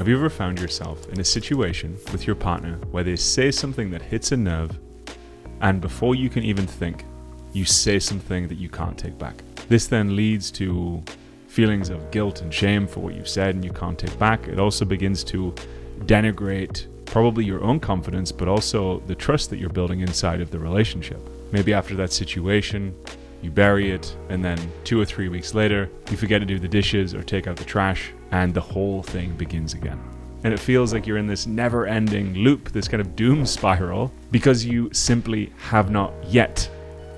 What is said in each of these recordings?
Have you ever found yourself in a situation with your partner where they say something that hits a nerve, and before you can even think, you say something that you can't take back? This then leads to feelings of guilt and shame for what you've said and you can't take back. It also begins to denigrate probably your own confidence, but also the trust that you're building inside of the relationship. Maybe after that situation, you bury it, and then 2 or 3 weeks later, you forget to do the dishes or take out the trash, and the whole thing begins again. And it feels like you're in this never-ending loop, this kind of doom spiral, because you simply have not yet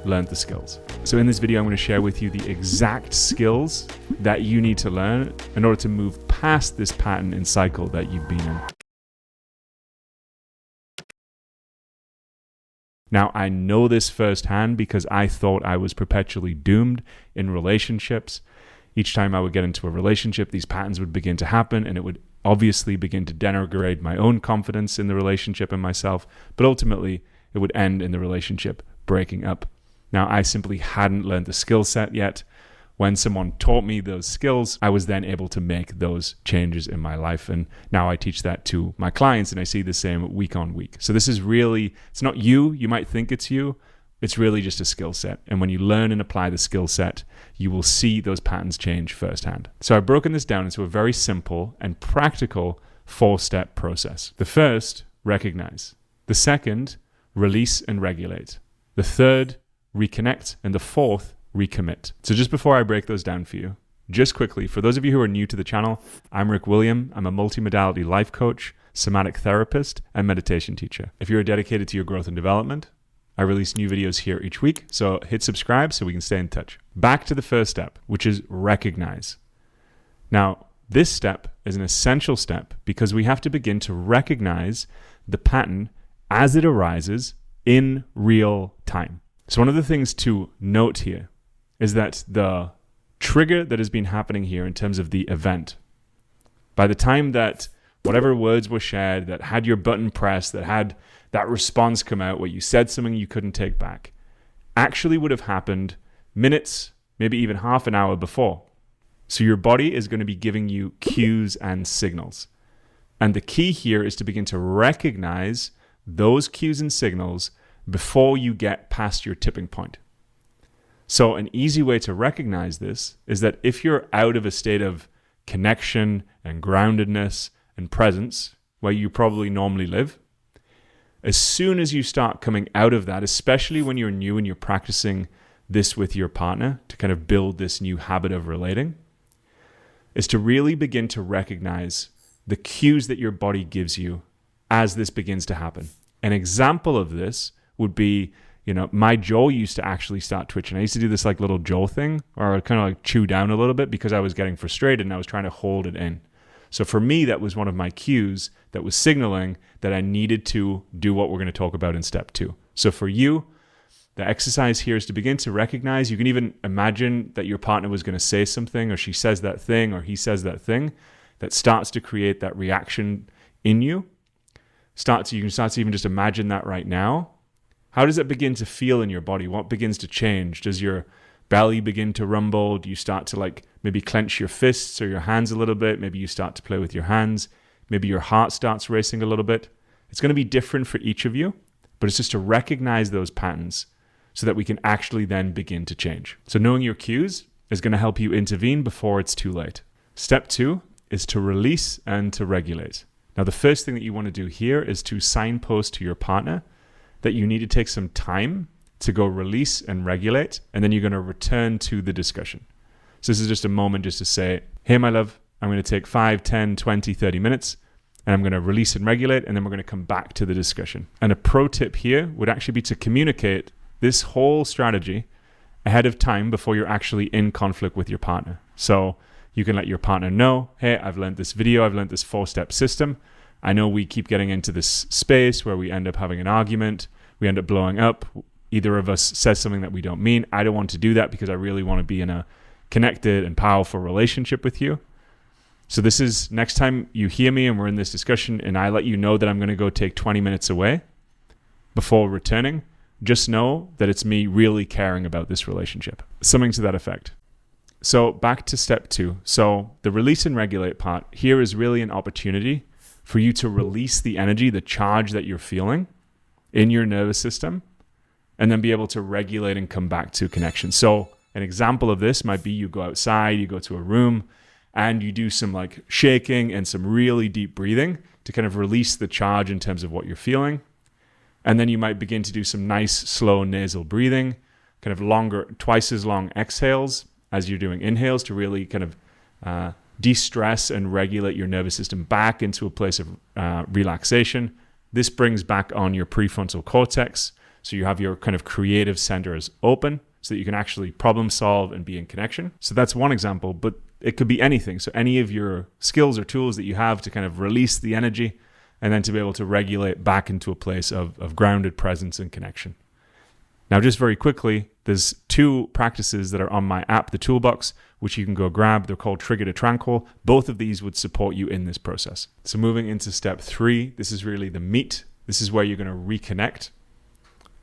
learned the skills. So in this video, I'm going to share with you the exact skills that you need to learn in order to move past this pattern and cycle that you've been in. Now, I know this firsthand because I thought I was perpetually doomed in relationships. Each time I would get into a relationship, these patterns would begin to happen, and it would obviously begin to denigrate my own confidence in the relationship and myself, but ultimately it would end in the relationship breaking up. Now, I simply hadn't learned the skill set yet. When someone taught me those skills, I was then able to make those changes in my life. And now I teach that to my clients, and I see the same week on week. So this is really, it's not you might think it's you. It's really just a skill set. And when you learn and apply the skill set, you will see those patterns change firsthand. So I've broken this down into a very simple and practical 4-step process. The first, recognize. The second, release and regulate. The third, reconnect. And the fourth, recommit. So just before I break those down for you, just quickly, for those of you who are new to the channel, I'm Rick William. I'm a multimodality life coach, somatic therapist, and meditation teacher. If you're dedicated to your growth and development, I release new videos here each week, so hit subscribe so we can stay in touch. Back to the first step, which is recognize. Now, this step is an essential step because we have to begin to recognize the pattern as it arises in real time. So one of the things to note here is that the trigger that has been happening here in terms of the event, by the time that whatever words were shared, that had your button pressed, that had that response come out where you said something you couldn't take back, actually would have happened minutes, maybe even half an hour before. So your body is going to be giving you cues and signals. And the key here is to begin to recognize those cues and signals before you get past your tipping point. So an easy way to recognize this is that if you're out of a state of connection and groundedness and presence where you probably normally live, as soon as you start coming out of that, especially when you're new and you're practicing this with your partner to kind of build this new habit of relating, is to really begin to recognize the cues that your body gives you as this begins to happen. An example of this would be, my jaw used to actually start twitching. I used to do this like little jaw thing, or I'd kind of like chew down a little bit because I was getting frustrated and I was trying to hold it in. So for me, that was one of my cues that was signaling that I needed to do what we're going to talk about in step 2. So for you, the exercise here is to begin to recognize. You can even imagine that your partner was going to say something, or she says that thing, or he says that thing that starts to create that reaction in you. You can start to even just imagine that right now. How does it begin to feel in your body? What begins to change? Does your belly begin to rumble? Do you start to maybe clench your fists or your hands a little bit? Maybe you start to play with your hands. Maybe your heart starts racing a little bit. It's going to be different for each of you, but it's just to recognize those patterns so that we can actually then begin to change. So knowing your cues is going to help you intervene before it's too late. Step 2 is to release and to regulate. Now, the first thing that you want to do here is to signpost to your partner that you need to take some time to go release and regulate, and then you're going to return to the discussion. So this is just a moment just to say, hey, my love, I'm going to take 5, 10, 20, 30 minutes, and I'm going to release and regulate, and then we're going to come back to the discussion. And a pro tip here would actually be to communicate this whole strategy ahead of time before you're actually in conflict with your partner. So you can let your partner know, hey, I've learned this video, I've learned this 4-step system. I know we keep getting into this space where we end up having an argument, we end up blowing up. Either of us says something that we don't mean. I don't want to do that because I really want to be in a connected and powerful relationship with you. So this is next time you hear me and we're in this discussion and I let you know that I'm going to go take 20 minutes away before returning, just know that it's me really caring about this relationship. Something to that effect. So back to step 2. So the release and regulate part here is really an opportunity for you to release the energy, the charge that you're feeling in your nervous system, and then be able to regulate and come back to connection. So an example of this might be you go outside, you go to a room, and you do some like shaking and some really deep breathing to kind of release the charge in terms of what you're feeling. And then you might begin to do some nice, slow nasal breathing, kind of longer, twice as long exhales as you're doing inhales to really kind of de-stress and regulate your nervous system back into a place of relaxation. This brings back on your prefrontal cortex. So you have your kind of creative centers open so that you can actually problem solve and be in connection. So that's one example, but it could be anything. So any of your skills or tools that you have to kind of release the energy and then to be able to regulate back into a place of grounded presence and connection. Now, just very quickly, there's 2 practices that are on my app, the ToolBox, which you can go grab. They're called Trigger to Tranquil. Both of these would support you in this process. So moving into step 3, this is really the meat. This is where you're going to reconnect.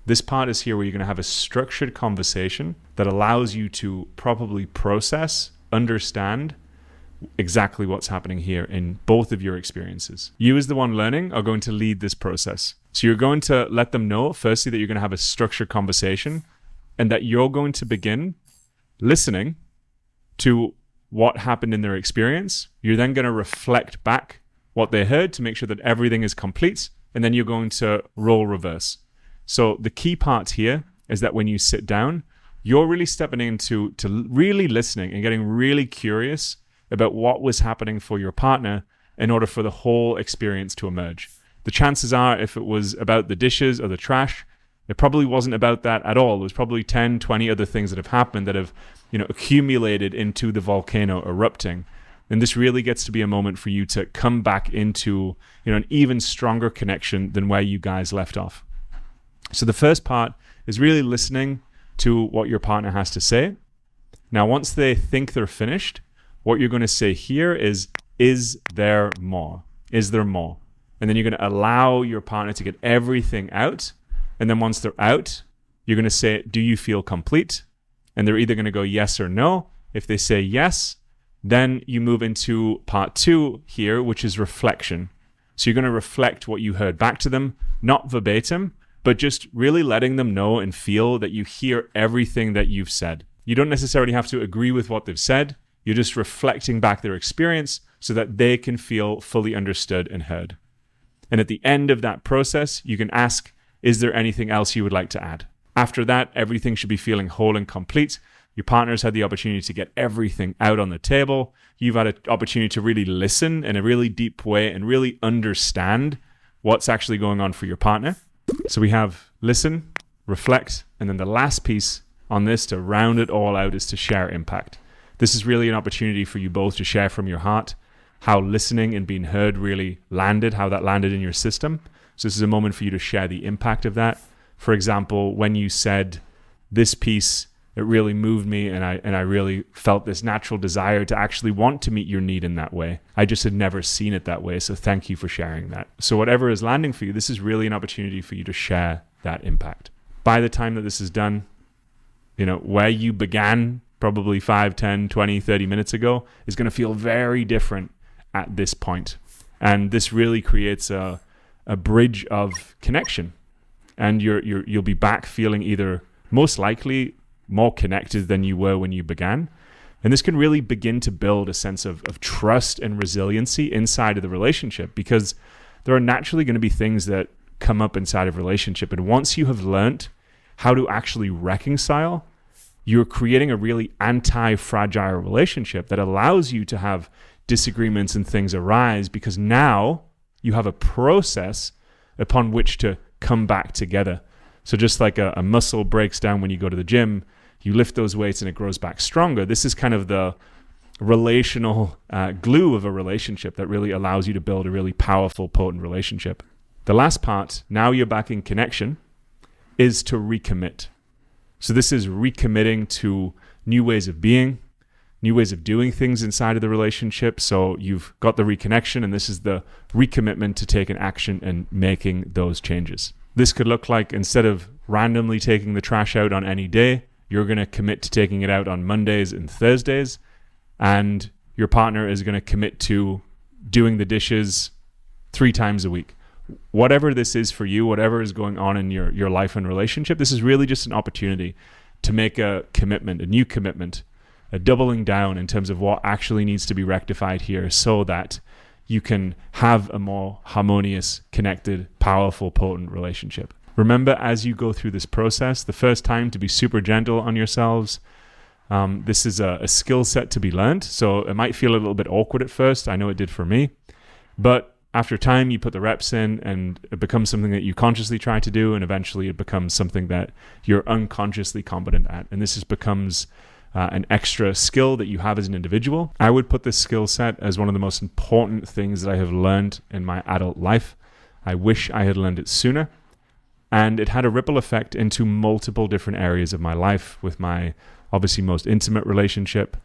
This part is here where you're going to have a structured conversation that allows you to properly process, understand exactly what's happening here in both of your experiences. You as the one learning are going to lead this process. So you're going to let them know, firstly, that you're going to have a structured conversation and that you're going to begin listening to what happened in their experience. You're then going to reflect back what they heard to make sure that everything is complete. And then you're going to role reverse. So the key part here is that when you sit down, you're really stepping into really listening and getting really curious about what was happening for your partner in order for the whole experience to emerge. The chances are, if it was about the dishes or the trash, it probably wasn't about that at all. It was probably 10, 20 other things that have happened that have, accumulated into the volcano erupting. And this really gets to be a moment for you to come back into, an even stronger connection than where you guys left off. So the first part is really listening to what your partner has to say. Now, once they think they're finished, what you're going to say here is there more? Is there more? And then you're going to allow your partner to get everything out. And then once they're out, you're going to say, do you feel complete? And they're either going to go yes or no. If they say yes, then you move into part 2 here, which is reflection. So you're going to reflect what you heard back to them, not verbatim, but just really letting them know and feel that you hear everything that you've said. You don't necessarily have to agree with what they've said. You're just reflecting back their experience so that they can feel fully understood and heard. And at the end of that process, you can ask, is there anything else you would like to add? After that, everything should be feeling whole and complete. Your partner's had the opportunity to get everything out on the table. You've had an opportunity to really listen in a really deep way and really understand what's actually going on for your partner. So we have listen, reflect, and then the last piece on this to round it all out is to share impact. This is really an opportunity for you both to share from your heart how listening and being heard really landed, how that landed in your system. So this is a moment for you to share the impact of that. For example, when you said this piece, it really moved me and I really felt this natural desire to actually want to meet your need in that way. I just had never seen it that way. So thank you for sharing that. So whatever is landing for you, this is really an opportunity for you to share that impact. By the time that this is done, where you began probably 5, 10, 20, 30 minutes ago is going to feel very different at this point. And this really creates a bridge of connection. And you'll be back feeling either most likely more connected than you were when you began. And this can really begin to build a sense of trust and resiliency inside of the relationship, because there are naturally going to be things that come up inside of relationship. And once you have learned how to actually reconcile, you're creating a really anti-fragile relationship that allows you to have disagreements and things arise, because now you have a process upon which to come back together. So just like a muscle breaks down when you go to the gym, you lift those weights and it grows back stronger. This is kind of the relational glue of a relationship that really allows you to build a really powerful, potent relationship. The last part, now you're back in connection, is to recommit. So this is recommitting to new ways of being, new ways of doing things inside of the relationship. So you've got the reconnection, and this is the recommitment to taking action and making those changes. This could look like, instead of randomly taking the trash out on any day, you're going to commit to taking it out on Mondays and Thursdays, and your partner is going to commit to doing the dishes 3 times a week. Whatever this is for you, whatever is going on in your life and relationship, this is really just an opportunity to make a commitment, a new commitment, a doubling down in terms of what actually needs to be rectified here so that you can have a more harmonious, connected, powerful, potent relationship. Remember, as you go through this process, the first time to be super gentle on yourselves. This is a skill set to be learned, so it might feel a little bit awkward at first. I know it did for me. But after time, you put the reps in and it becomes something that you consciously try to do, and eventually it becomes something that you're unconsciously competent at. And this just becomes an extra skill that you have as an individual. I would put this skill set as one of the most important things that I have learned in my adult life. I wish I had learned it sooner. And it had a ripple effect into multiple different areas of my life, with my obviously most intimate relationship,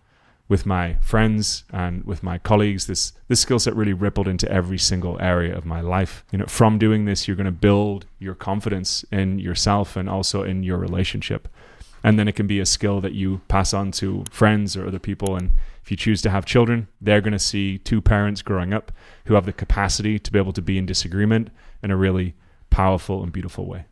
with my friends and with my colleagues. This skill set really rippled into every single area of my life. From doing this, you're going to build your confidence in yourself and also in your relationship. And then it can be a skill that you pass on to friends or other people. And if you choose to have children, they're going to see 2 parents growing up who have the capacity to be able to be in disagreement in a really powerful and beautiful way.